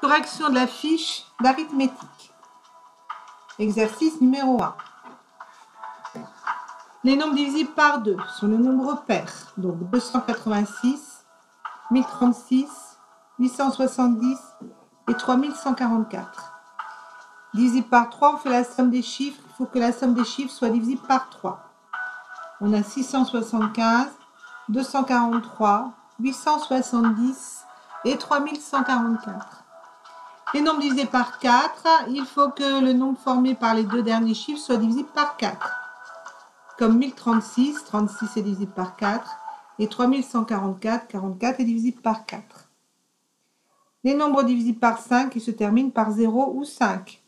Correction de la fiche d'arithmétique. Exercice numéro 1. Les nombres divisibles par 2 sont le nombre pair. Donc 286, 1036, 870 et 3144. Divisible par 3, on fait la somme des chiffres. Il faut que la somme des chiffres soit divisible par 3. On a 675, 243, 870 et 3144. Les nombres divisés par 4, il faut que le nombre formé par les deux derniers chiffres soit divisible par 4. Comme 1036, 36 est divisible par 4, et 3144, 44 est divisible par 4. Les nombres divisibles par 5 qui se terminent par 0 ou 5.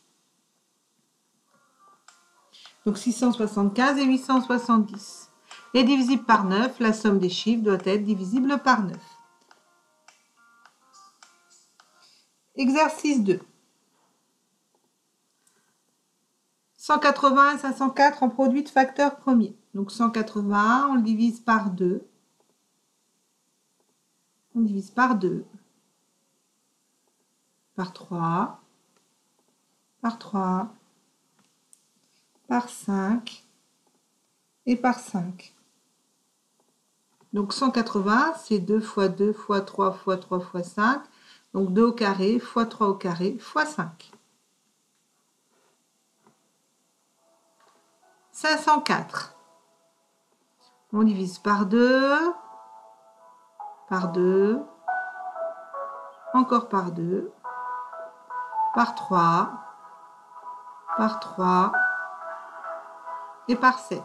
Donc 675 et 870. Et divisible par 9, la somme des chiffres doit être divisible par 9. Exercice 2. 180 et 504 en produit de facteur premier. Donc 180, on le divise par 2. On divise par 2. Par 3. Par 3. Par 5. Et par 5. Donc 180, c'est 2 fois 2 fois 3 fois 3 fois 5. Donc 2 au carré fois 3 au carré fois 5. 504. On divise par 2, encore par 2, par 3 et par 7.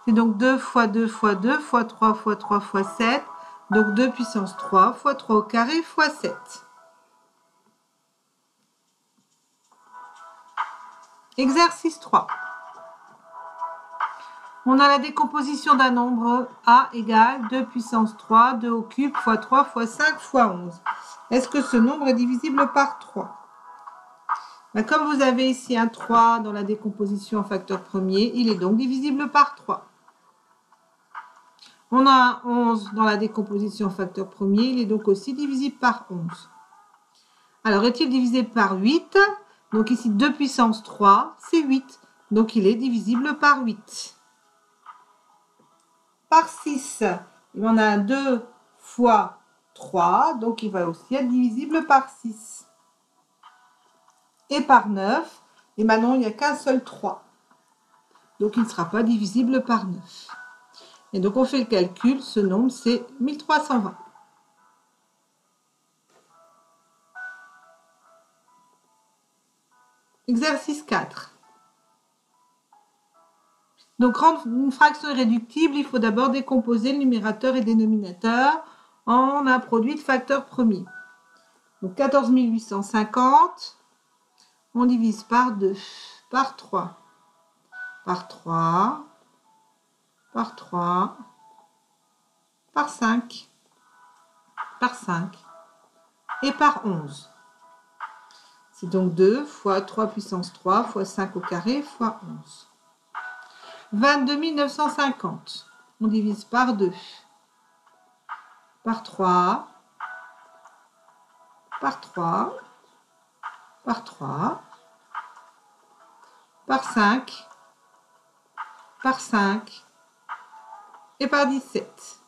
C'est donc 2 fois 2 fois 2 fois 3 fois 3 fois 7. Donc 2 puissance 3 fois 3 au carré fois 7. Exercice 3. On a la décomposition d'un nombre A égale 2 puissance 3, 2 au cube fois 3 fois 5 fois 11. Est-ce que ce nombre est divisible par 3? Comme vous avez ici un 3 dans la décomposition en facteur premier, il est donc divisible par 3. On a un 11 dans la décomposition en facteur premier, il est donc aussi divisible par 11. Alors, est-il divisé par 8? Donc ici, 2 puissance 3, c'est 8. Donc il est divisible par 8. Par 6, il en a un 2 fois 3, donc il va aussi être divisible par 6. Et par 9, et maintenant il n'y a qu'un seul 3. Donc il ne sera pas divisible par 9. Et donc on fait le calcul, ce nombre c'est 1320. Exercice 4. Donc rendre une fraction irréductible, il faut d'abord décomposer le numérateur et dénominateur en un produit de facteur premier. Donc 14 850, on divise par 2, par 3, par 3, par 3, par 5, par 5 et par 11. C'est donc 2 fois 3 puissance 3 fois 5 au carré fois 11. 22 950. On divise par 2, par 3, par 3, par 3, par 5, par 5 et par 17.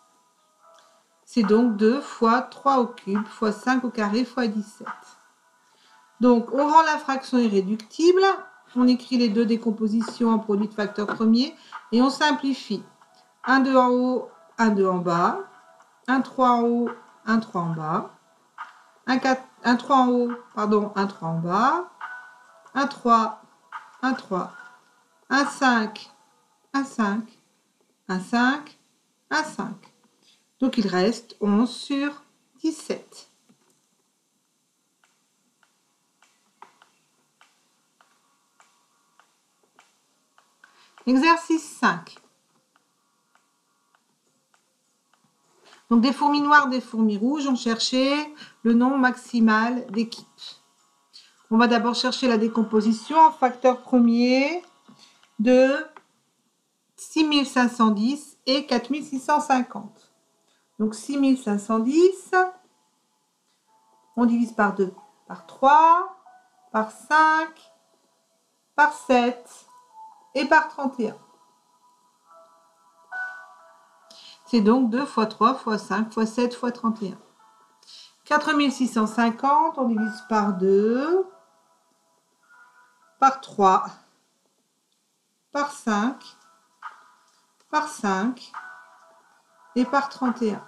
C'est donc 2 fois 3 au cube fois 5 au carré fois 17. Donc, on rend la fraction irréductible. On écrit les deux décompositions en produit de facteur premier et on simplifie. 1, 2 en haut, 1, 2 en bas. 1, 3 en haut, 1, 3 en bas. 1, 3 en haut, pardon, 1, 3 en bas. 1, 3, 1, 3. 1, 5, 1, 5. 1, 5, 1, 5. Donc, il reste 11 sur 17. Exercice 5. Donc, des fourmis noires, des fourmis rouges ont cherché le nombre maximal d'équipes. On va d'abord chercher la décomposition en facteur premier de 6510 et 4650. Donc, 6510, on divise par 2. par 3, par 5, par 7 et par 31. C'est donc 2 fois 3 fois 5 fois 7 fois 31. 4650, on divise par 2, par 3, par 5, par 5 et par 31.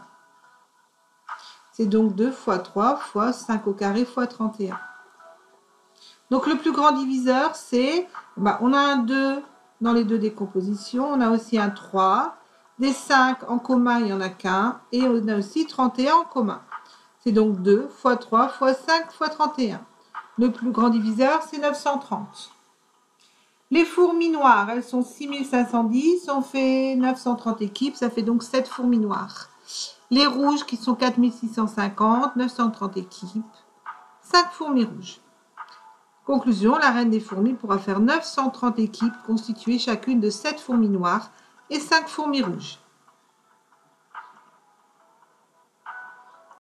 C'est donc 2 fois 3 fois 5 au carré fois 31. Donc le plus grand diviseur, c'est, on a un 2 dans les deux décompositions, on a aussi un 3, des 5 en commun, il n'y en a qu'un, et on a aussi 31 en commun. C'est donc 2 fois 3 fois 5 fois 31. Le plus grand diviseur, c'est 930. Les fourmis noires, elles sont 6510, on fait 930 équipes, ça fait donc 7 fourmis noires. Les rouges qui sont 4650, 930 équipes, 5 fourmis rouges. Conclusion, la reine des fourmis pourra faire 930 équipes constituées chacune de 7 fourmis noires et 5 fourmis rouges.